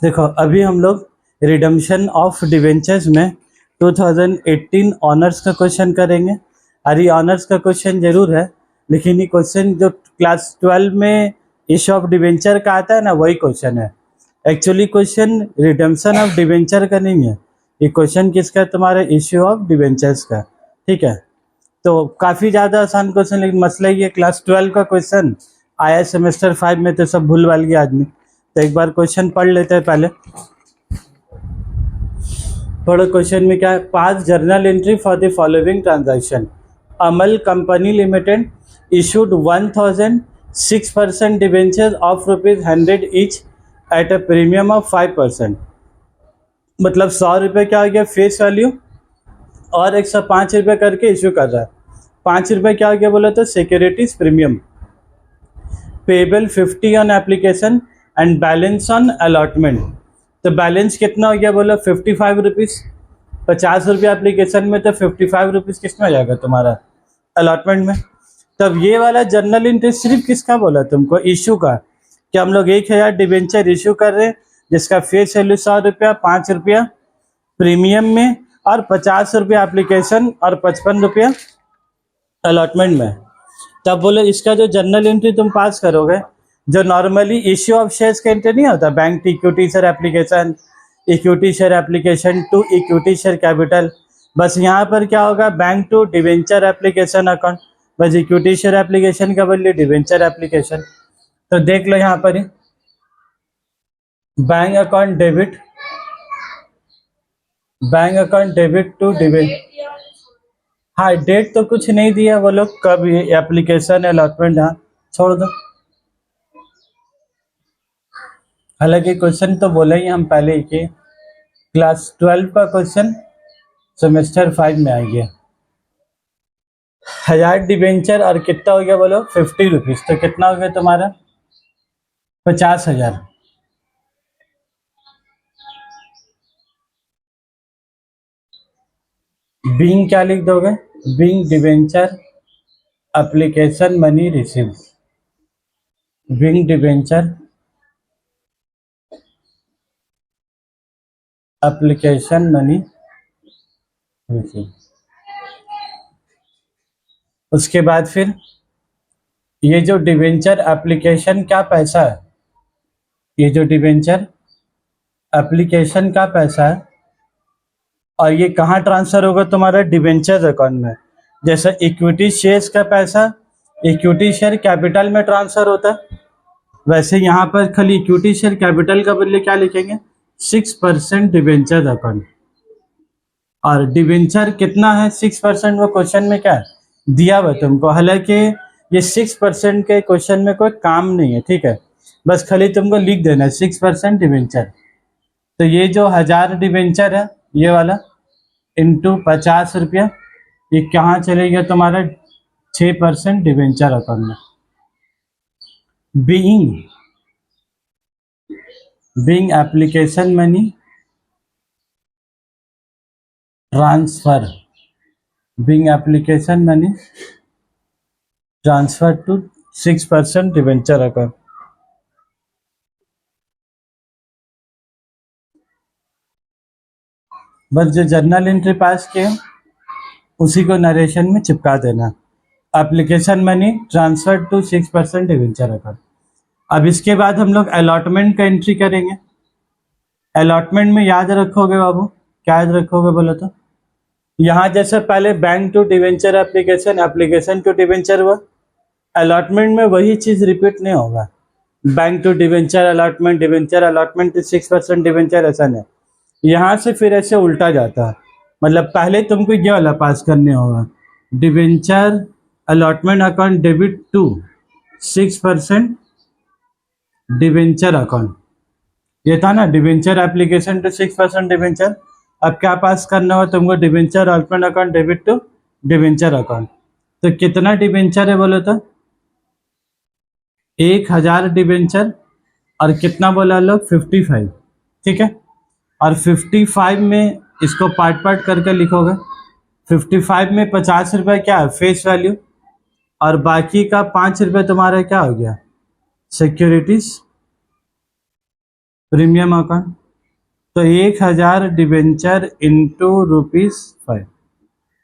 देखो अभी हम लोग रिडम्पशन ऑफ डिवेंचर्स में 2018 ऑनर्स का क्वेश्चन करेंगे। अरे ऑनर्स का क्वेश्चन जरूर है, लेकिन ये क्वेश्चन जो क्लास 12 में इशू ऑफ डिवेंचर का आता है ना, वही क्वेश्चन है। Actually question redemption of debenture का नहीं है, ये क्वेश्चन किसका है, तुम्हारे इशू ऑफ डिवेंचर्स का। ठीक है, तो काफ़ी ज़्यादा आसान क्वेश्चन, लेकिन मसला ये क्लास 12 का क्वेश्चन आया सेमेस्टर 5 में, तो सब भूल भाल गया आदमी। तो एक बार क्वेश्चन पढ़ लेते हैं पहले। थोड़ा क्वेश्चन में क्या है, पास journal entry for the following transaction. Amal company limited issued 1006% debenture of ₹100 each at a premium of 5%। मतलब 100 रुपये क्या हो गया फेस वैल्यू, और 105 रुपये करके इशू कर रहा है। 5 रुपये क्या हो गया बोला तो securities premium. Payable 50 on application and balance on allotment. तो बैलेंस कितना हो गया बोला 55 रुपीज़। 50 रुपये एप्लीकेशन में, तो 55 रुपीज़ किस में आ जाएगा तुम्हारा अलॉटमेंट में। तब ये वाला जर्नल एंट्री सिर्फ किसका बोला तुमको, इशू का। कि हम लोग 1000 डिवेंचर इशू कर रहे हैं जिसका फेस वैल्यू 100 रुपया, 5 रुपया प्रीमियम में, और 50 रुपया एप्लीकेशन और 55 रुपया अलॉटमेंट में। तब बोले इसका जो जर्नल एंट्री तुम पास करोगे, जो नॉर्मली इश्यू ऑफ शेयर्स का एंट्री नहीं होता, bank to equity share application, equity share application to equity share capital, बस यहाँ पर क्या होगा, bank to debenture application account. बस इक्विटी शेयर एप्लीकेशन का बदले डिवेंचर एप्लीकेशन। तो देख लो यहाँ पर ही bank account debit, bank account debit to debenture. हाँ, डेट तो कुछ नहीं दिया वो लोग, कब एप्लीकेशन अलॉटमेंट, हाँ छोड़ दो। हालांकि क्वेश्चन तो बोले ही हम पहले ही कि क्लास 12 का क्वेश्चन सेमेस्टर 5 में आ गया। 1000 डिवेंचर और कितना हो गया बोलो 50 रुपीज़, तो कितना हो गया तुम्हारा 50,000। बीइंग क्या लिख दोगे, being debenture application money receive, being debenture application money receive. उसके बाद फिर ये जो डिवेंचर एप्लीकेशन का पैसा है, ये जो डिवेंचर एप्लीकेशन का पैसा है, और ये कहाँ ट्रांसफर होगा तुम्हारा डिवेंचर अकाउंट में। जैसे इक्विटी शेयर्स का पैसा इक्विटी शेयर कैपिटल में ट्रांसफर होता है, वैसे यहाँ पर खाली इक्विटी शेयर कैपिटल का बदले क्या लिखेंगे 6% डिवेंचर अकाउंट। और डिवेंचर कितना है 6%, वो क्वेश्चन में क्या है दिया हुआ तुमको। हालांकि ये 6% के क्वेश्चन में कोई काम नहीं है, ठीक है, बस खाली तुमको लिख देना है 6% डिवेंचर। तो ये जो 1000 डिवेंचर है ये वाला इंटू 50 रुपया, ये कहाँ चलेगा तुम्हारा 6% डिवेंचर अकाउंट में। Being application money transfer, being application money transfer to 6% debenture account. बस जो जर्नल एंट्री पास किए उसी को नरेशन में चिपका देना, application money transfer to 6% debenture account. अब इसके बाद हम लोग अलॉटमेंट का एंट्री करेंगे। अलॉटमेंट में याद रखोगे बाबू, क्या याद रखोगे बोलो तो, यहाँ जैसे पहले bank to debenture application, application to debenture हुआ, अलॉटमेंट में वही चीज़ रिपीट नहीं होगा। Bank to debenture allotment, debenture allotment to 6% debenture, ऐसा नहीं। यहाँ से फिर ऐसे उल्टा जाता है, मतलब पहले तुमको ये वाला पास करने होगा, debenture allotment account debit to 6% debenture account. ये था ना डिवेंचर एप्लीकेशन टू 6% डिवेंचर। अब क्या पास करना होगा तुमको, debenture allotment account debit to debenture account. तो कितना डिवेंचर है बोलो तो 1000 डिवेंचर, और कितना बोला लोग 55, ठीक है। और 55 में इसको पार्ट पार्ट करके लिखोगे। 55 में 50 रुपये क्या है फेस वैल्यू, और बाकी का 5 रुपये तुम्हारा क्या हो गया सिक्योरिटीज प्रीमियम अकाउंट, तो 1,000 डिबेंचर इंटू ₹5,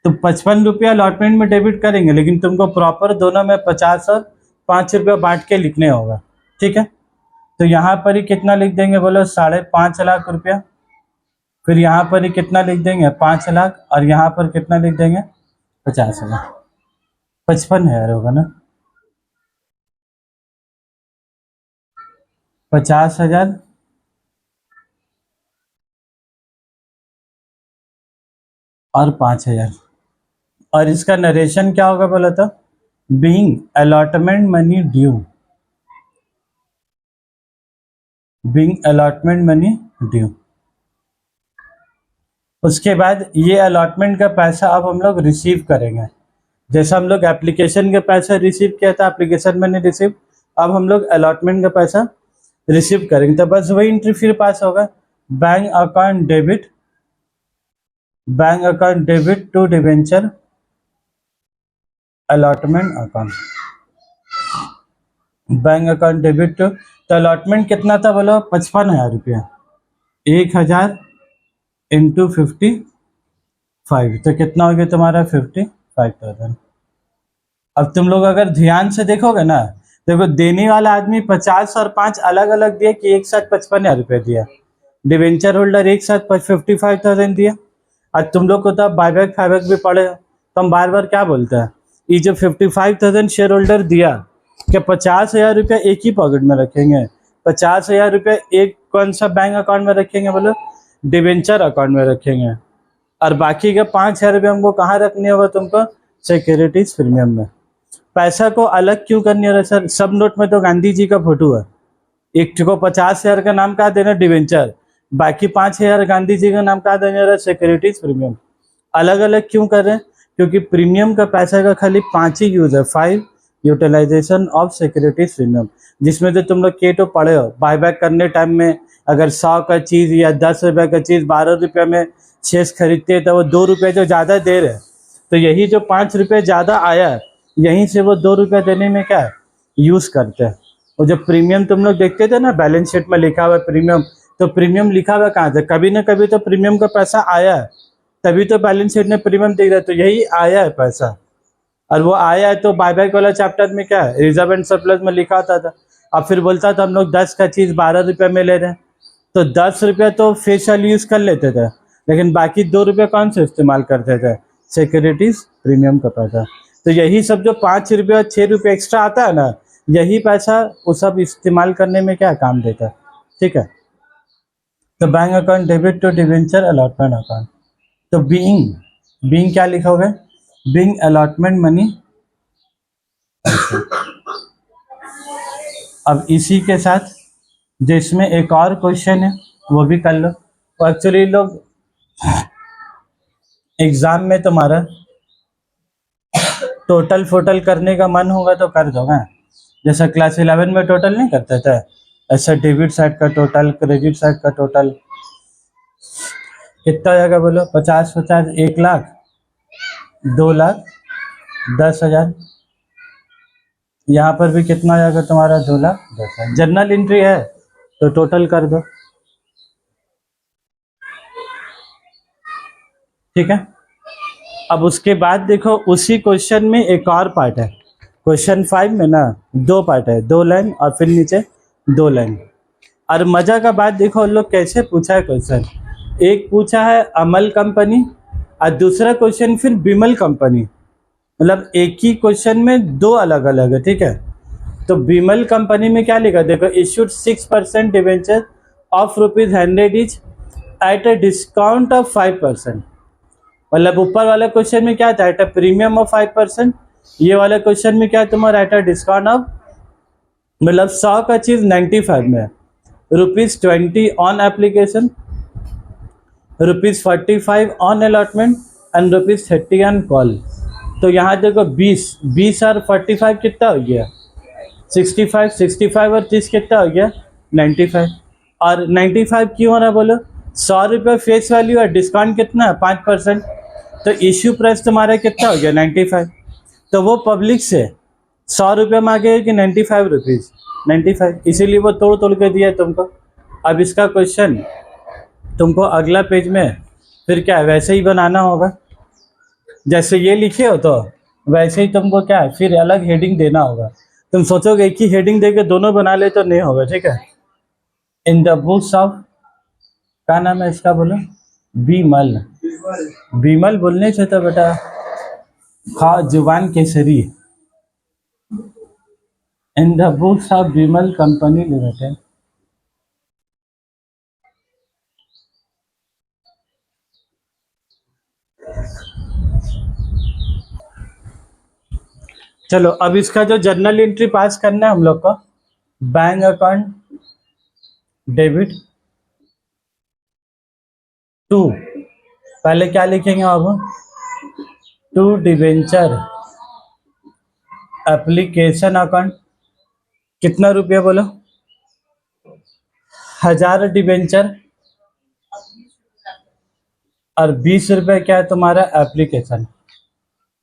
तो 55 रुपया अलॉटमेंट में डेबिट करेंगे, लेकिन तुमको प्रॉपर दोनों में 50 और 5 रुपया बांट के लिखने होगा। ठीक है, तो यहाँ पर ही कितना लिख देंगे बोलो, 5.5 लाख रुपया। फिर यहाँ पर ही कितना लिख देंगे, 5 लाख, और यहाँ पर कितना लिख देंगे, 50,000। 55,000 होगा ना, 50,000 और 5,000। और इसका नरेशन क्या होगा बोला था, being allotment money due, being allotment money due. उसके बाद ये अलॉटमेंट का पैसा अब हम लोग रिसीव करेंगे। जैसा हम लोग एप्लीकेशन का पैसा रिसीव किया था, एप्लीकेशन मनी रिसीव, अब हम लोग अलॉटमेंट का पैसा रिसीव करेंगे। तो बस वही एंट्री फिर पास होगा, bank account debit, bank account debit to debenture allotment account, bank account debit to, तो अलॉटमेंट कितना था बोलो, 55,000 रुपया, 1,000 इंटू 55, तो कितना हो गया तुम्हारा, 55,000। अब तुम लोग अगर ध्यान से देखोगे ना, देखो देने वाला आदमी 50 और 5 अलग अलग दिया कि एक साथ 55,000 रुपया दिया, डिवेंचर होल्डर एक साथ 55,000 दिया। आज तुम लोग को तो बायबैक फाइबैक भी पड़े हो, तो हम बार बार क्या बोलते हैं, ये जो 55,000 शेयर होल्डर दिया, क्या 50,000 रुपया एक ही पॉकेट में रखेंगे, 50,000 रुपया एक कौन सा बैंक अकाउंट में रखेंगे बोलो, डिवेंचर अकाउंट में रखेंगे, और बाकी के 5,000 रुपये हमको कहाँ रखने होगा तुमको, सिक्योरिटीज प्रीमियम में। पैसा को अलग क्यों करनी है सर, सब नोट में तो गांधी जी का फोटो है, एक को 50,000 का नाम कहा देना डिवेंचर, बाकी 5,000 गांधी जी का नाम कहा देना सिक्योरिटीज प्रीमियम। अलग अलग क्यों कर रहे हैं, क्योंकि प्रीमियम का पैसा का खाली 5 ही यूज है, 5 यूटिलाइजेशन ऑफ सिक्योरिटीज प्रीमियम, जिसमें तो तुम लोग के तो पढ़े हो, बायबैक करने टाइम में अगर 100 का चीज या 10 रुपये का चीज 12 रुपये में शेष खरीदते हैं, तो वो 2 रुपये जो ज़्यादा दे रहे हैं, तो यही जो 5 रुपये ज़्यादा आया है, यहीं से वो 2 रुपये देने में क्या है यूज़ करते हैं। और जब प्रीमियम तुम लोग देखते थे ना, बैलेंस शीट में लिखा हुआ है प्रीमियम, तो प्रीमियम लिखा हुआ कहाँ से, कभी ना कभी तो प्रीमियम का पैसा आया है, तभी तो बैलेंस शीट में प्रीमियम दिख रहा है, तो यही आया है पैसा। और वो आया है तो बायबैक वाला चैप्टर में क्या है, रिजर्व एंड सरप्लस में लिखा होता था, अब फिर बोलता था हम लोग 10 का चीज़ 12 रुपये में ले रहे हैं, तो 10 रुपये तो फेशियल यूज़ कर लेते थे, लेकिन बाकी 2 रुपये कौन से इस्तेमाल करते थे, सिक्योरिटीज प्रीमियम का पैसा। तो यही सब जो 5 रुपये और 6 रुपये एक्स्ट्रा आता है ना, यही पैसा वो सब इस्तेमाल करने में क्या काम देता है। ठीक है, तो bank account debit to debenture allotment account, तो बीइंग क्या लिखोगे, बीइंग अलॉटमेंट मनी। अब इसी के साथ जिसमें एक और क्वेश्चन है वो भी कर लो। एक्चुअली लोग एग्जाम में तुम्हारा टोटल फोटल करने का मन होगा तो कर दोगे, जैसा क्लास 11 में टोटल नहीं करते थे, ऐसा डेबिट साइड का टोटल, क्रेडिट साइड का टोटल कितना जाएगा बोलो, 50 50, 1 लाख, 2 लाख 10,000, यहाँ पर भी कितना जाएगा तुम्हारा, 2 लाख 10,000। जर्नल एंट्री है तो टोटल कर दो। ठीक है, अब उसके बाद देखो उसी क्वेश्चन में एक और पार्ट है, क्वेश्चन 5 में ना 2 पार्ट है, 2 लाइन और फिर नीचे 2 लाइन। और मजा का बात देखो लोग कैसे पूछा है क्वेश्चन, एक पूछा है अमल कंपनी और दूसरा क्वेश्चन फिर बिमल कंपनी, मतलब एक ही क्वेश्चन में 2 अलग अलग है। ठीक है, तो बिमल कंपनी में क्या लिखा देखो, issued 6% debenture of ₹100 each at a discount of 5%, मतलब ऊपर वाला क्वेश्चन में क्या था, एट अ प्रीमियम ऑफ 5%, ये वाला क्वेश्चन में क्या तुम्हारा एट अ डिस्काउंट ऑफ, मतलब 100 का चीज 95 में है, ₹20 on application, ₹45 on allotment and ₹30 on call. तो यहाँ देखो 20 और 45 कितना हो गया, 65 और 30 कितना हो गया, 95। और 95 क्यों हो रहा है बोलो, 100 रुपये फेस वैल्यू है, डिस्काउंट कितना है 5%, तो इश्यू प्राइस तुम्हारा कितना हो गया 95। तो वो पब्लिक से 100 रुपये मांगे कि 95 रुपीज़, 95, इसीलिए वो तोड़ तोड़ के दिया तुमको। अब इसका क्वेश्चन तुमको अगला पेज में फिर क्या है, वैसे ही बनाना होगा, जैसे ये लिखे हो तो वैसे ही तुमको क्या है फिर अलग हेडिंग देना होगा। तुम सोचोगे एक ही हेडिंग देके दोनों बना ले तो नहीं होगा, ठीक है। इन द बुक्स ऑफ, क्या नाम है इसका बोलो, बीमल, बीमल बोलने से तो बेटा खा जुबान Kesari. In the books of Bimal company limited, चलो अब इसका जो जर्नल एंट्री पास करना है हम लोग को, बैंक अकाउंट डेबिट टू, पहले क्या लिखेंगे आप, टू डिवेंचर एप्लीकेशन अकाउंट, कितना रुपया बोलो, 1000 डिवेंचर और 20 रुपये क्या है तुम्हारा एप्लीकेशन,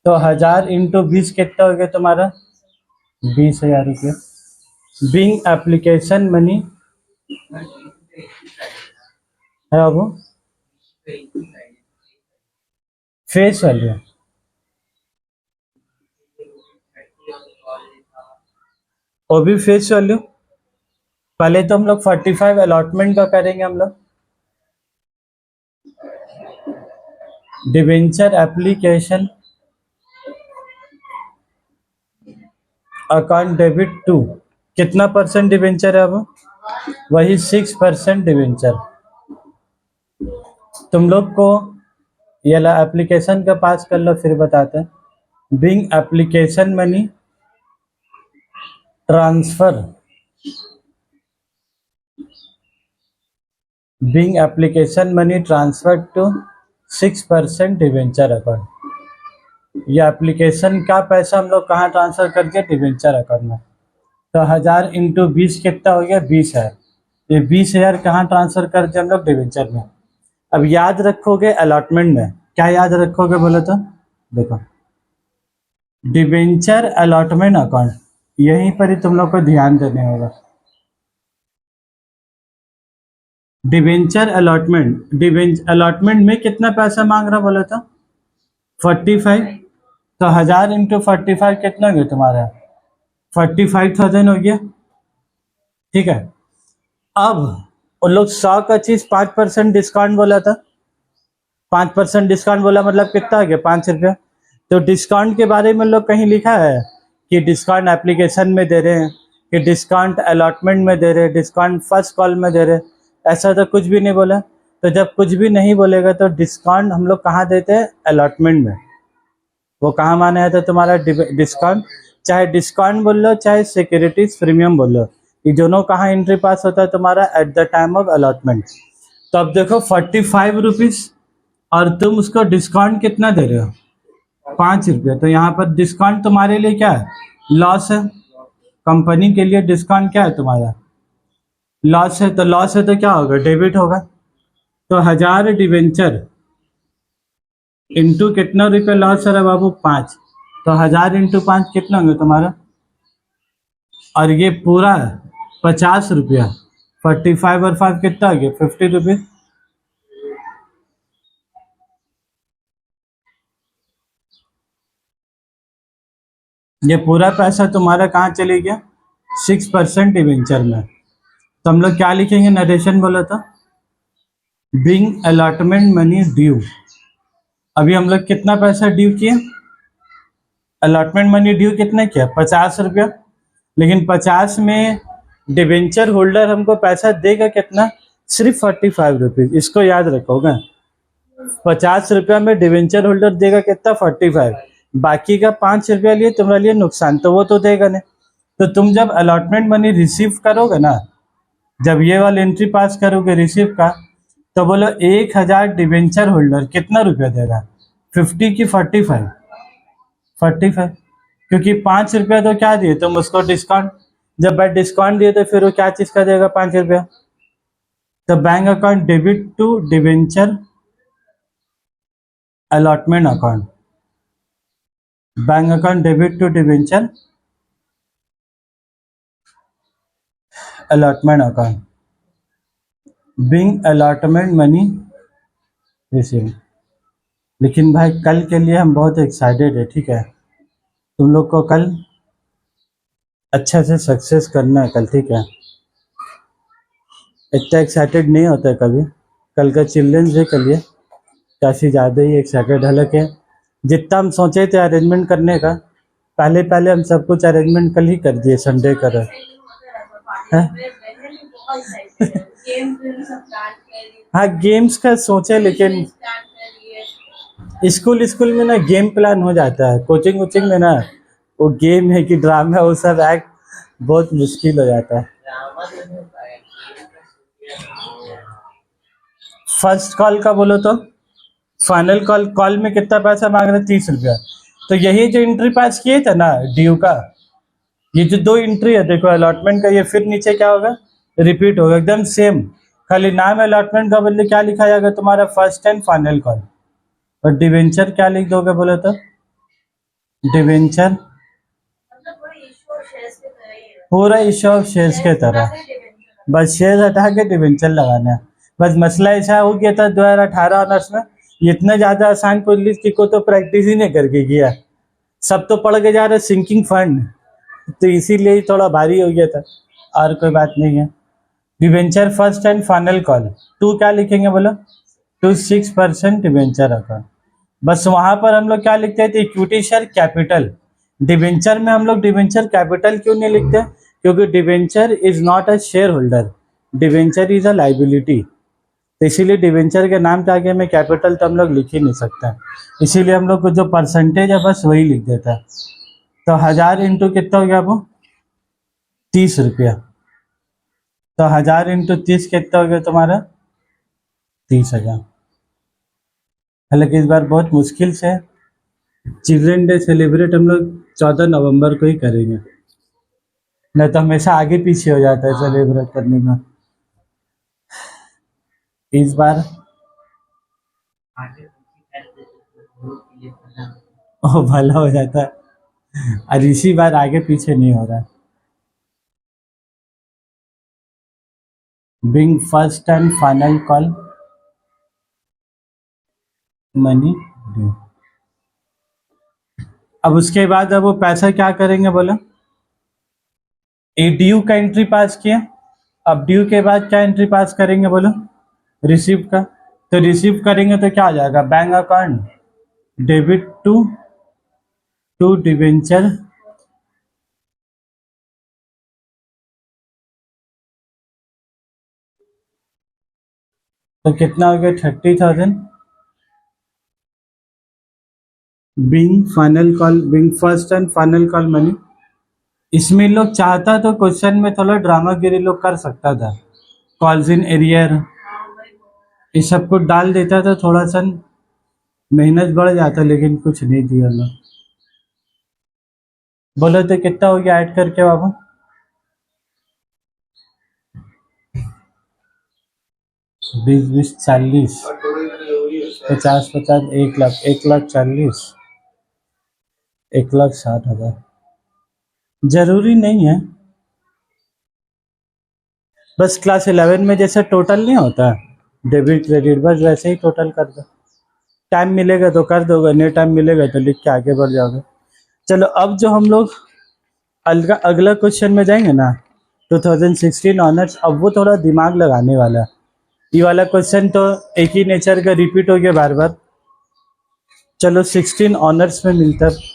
तो 1000 इंटू 20 कितना हो गया तुम्हारा 20,000 रुपये। बिंग एप्लीकेशन मनी है अब फेस वैल्यू, वो भी फेस वैल्यू। पहले तो हम लोग 45 अलॉटमेंट का करेंगे हम लोग, debenture application account debit to, कितना परसेंट डिवेंचर है अब, वही 6% डिवेंचर। तुम लोग को ये ला एप्लीकेशन का पास कर लो फिर बताते हैं। Being application money transfer, being application money transfer to 6% debenture account. ये एप्लीकेशन का पैसा हम लोग कहाँ ट्रांसफर करके, डिवेंचर अकाउंट में। तो 1000 इंटू 20 कितना हो गया 20,000, ये 20,000 कहाँ ट्रांसफर करते हम लोग, डिवेंचर में। अब याद रखोगे अलॉटमेंट में, क्या याद रखोगे बोले तो देखो, डिवेंचर अलॉटमेंट अकाउंट, यहीं पर ही तुम लोग को ध्यान देने होगा। डिवेंचर अलॉटमेंट, डिवेंचर अलॉटमेंट में कितना पैसा मांग रहा बोले तो 45, तो 1000 इंटू 45 कितना हो गया तुम्हारा 45,000 हो गया, ठीक है। अब उन लोग 100 का चीज 5% डिस्काउंट बोला था, 5% डिस्काउंट बोला मतलब कितना आ गया 5 रुपया। तो डिस्काउंट के बारे में लोग कहीं लिखा है कि डिस्काउंट एप्लीकेशन में दे रहे हैं, कि डिस्काउंट अलॉटमेंट में दे रहे हैं, डिस्काउंट फर्स्ट कॉल में दे रहे हैं, ऐसा तो कुछ भी नहीं बोला। तो जब कुछ भी नहीं बोलेगा तो डिस्काउंट हम लोग कहाँ देते हैं, अलॉटमेंट में। वो कहाँ माना जाता है तुम्हारा डिस्काउंट, चाहे डिस्काउंट बोल लो चाहे सिक्योरिटीज प्रीमियम बोल लो, ये दोनों कहाँ एंट्री पास होता है तुम्हारा, at the time of allotment. तो अब देखो 45 रुपीज और तुम उसको डिस्काउंट कितना दे रहे हो 5 रुपये, तो यहाँ पर डिस्काउंट तुम्हारे लिए क्या है, लॉस है। कंपनी के लिए डिस्काउंट क्या है तुम्हारा, लॉस है। तो लॉस है तो क्या होगा, डेबिट होगा। तो 1000 डिवेंचर इंटू कितना रुपये लॉस है रे बाबू 5, तो 1000 इंटू 5 कितना होंगे तुम्हारा, और ये पूरा 50 रुपया, 45 और 5 कितना हो गया 50 रुपये। ये पूरा पैसा तुम्हारा कहाँ चले गया, 6% डिवेंचर में। तो हम लोग क्या लिखेंगे, नरेशन बोला था, बिंग अलॉटमेंट मनी ड्यू। अभी हम लोग कितना पैसा ड्यू किए, अलॉटमेंट मनी ड्यू कितना किया 50 रुपया, लेकिन 50 में डिवेंचर होल्डर हमको पैसा देगा कितना, सिर्फ 45 रुपीज। इसको याद रखोगे, 50 रुपया में डिवेंचर होल्डर देगा कितना 45, बाकी का 5 रुपया लिए तुम्हारे लिए नुकसान, तो वो तो देगा नहीं। तो तुम जब अलॉटमेंट मनी रिसीव करोगे ना, जब ये वाला एंट्री पास करोगे रिसीव का, तो बोलो 1000 डिवेंचर होल्डर कितना रुपया देगा 50 की 45, 45, क्योंकि 5 रुपया तो क्या दिए तुम उसको डिस्काउंट, जब भाई डिस्काउंट दिए तो फिर वो क्या चीज का देगा 5 रुपया। तो bank account debit to debenture allotment account, bank account debit to debenture allotment account. Being allotment money receive. लेकिन भाई कल के लिए हम बहुत एक्साइटेड है, ठीक है, तुम लोग को कल अच्छा से सक्सेस करना है कल, ठीक है। इतना एक्साइटेड नहीं होता है कभी, कल का चिल्ड्रंस डे के लिए काफ़ी ज़्यादा ही एक्साइटेड। हालांकि जितना हम सोचे थे अरेंजमेंट करने का, पहले पहले हम सब कुछ अरेंजमेंट कल ही कर दिए, संडे कर हैं। हाँ गेम्स का सोचे, लेकिन स्कूल स्कूल में ना गेम प्लान हो जाता है, कोचिंग वोचिंग में ना वो गेम है कि ड्रामा, वो सब एक्ट बहुत मुश्किल हो जाता है। फर्स्ट कॉल का बोलो तो फाइनल कॉल, कॉल में कितना पैसा मांग रहे, 30 रुपया। तो यही जो एंट्री पास किए थे ना ड्यू का, ये जो 2 एंट्री है देखो अलॉटमेंट का, ये फिर नीचे क्या होगा, रिपीट होगा एकदम सेम, खाली नाम अलॉटमेंट का बदले क्या लिखा जाएगा तुम्हारा, फर्स्ट एंड फाइनल कॉल। और डिवेंचर क्या लिख दोगे बोले तो, डिवेंचर पूरा इशू ऑफ शेयर्स के तरह, बस शेयर हटा के डिवेंचर लगाना है। बस मसला ऐसा हो गया था 2018 ऑनर्स में, ये इतना ज़्यादा आसान पुलिस की को तो प्रैक्टिस ही नहीं करके किया, सब तो पढ़ के जा रहे सिंकिंग फंड, तो इसीलिए ही थोड़ा भारी हो गया था, और कोई बात नहीं है। Debenture first and final call, to क्या लिखेंगे बोलो, टू 6% डिवेंचर अकाउंट। बस वहाँ पर हम लोग क्या लिखते थे, इक्विटी शेयर कैपिटल। डिवेंचर में हम लोग डिवेंचर कैपिटल क्यों नहीं लिखते, क्योंकि debenture is not a share holder, debenture is a liability, तो इसीलिए डिवेंचर के नाम के आगे में कैपिटल तो हम लोग लिख ही नहीं सकते, इसीलिए हम लोग को जो परसेंटेज है बस वही लिख देता है। तो 1000 इंटू कितना हो गया वो, 30 रुपया, तो 1000 इंटू 30 कितना हो गया तुम्हारा, 30,000। हालांकि इस बार बहुत मुश्किल से चिल्ड्रन डे सेलिब्रेट हम लोग 14 नवंबर को ही करेंगे, नहीं तो हमेशा आगे पीछे हो जाता है सेलिब्रेट करने में। इस बार ओ भला हो जाता है, और इसी बार आगे पीछे नहीं हो रहा है। Being first and final call money due. अब उसके बाद अब वो पैसा क्या करेंगे बोलो, ए ड्यू का एंट्री पास किया, अब ड्यू के बाद क्या एंट्री पास करेंगे बोलो, रिसीव का। तो रिसीव करेंगे तो क्या आ जाएगा, bank account debit to debenture तो कितना हो गया, 30,000। Being final call, being first and final call money. इसमें लोग चाहता तो क्वेश्चन में थोड़ा ड्रामागिरी लोग कर सकता था, कॉल्स इन एरियर ये सब कुछ डाल देता था, थोड़ा सा मेहनत बढ़ जाता, लेकिन कुछ नहीं दिया लोग। बोलो तो कितना हो गया ऐड करके बाबू, 20 20 40 50 50 1 लाख, 1,40,000, 1,60,000। जरूरी नहीं है, बस क्लास 11 में जैसे टोटल नहीं होता डेबिट क्रेडिट, बस वैसे ही टोटल कर दो, टाइम मिलेगा तो कर दोगे, नहीं टाइम मिलेगा तो लिख के आगे बढ़ जाओगे। चलो अब जो हम लोग अगला क्वेश्चन में जाएंगे ना, 2016 ऑनर्स, अब वो थोड़ा दिमाग लगाने वाला है। ये वाला क्वेश्चन तो एक ही नेचर का रिपीट हो गया बार बार। चलो 16 ऑनर्स में मिलता है।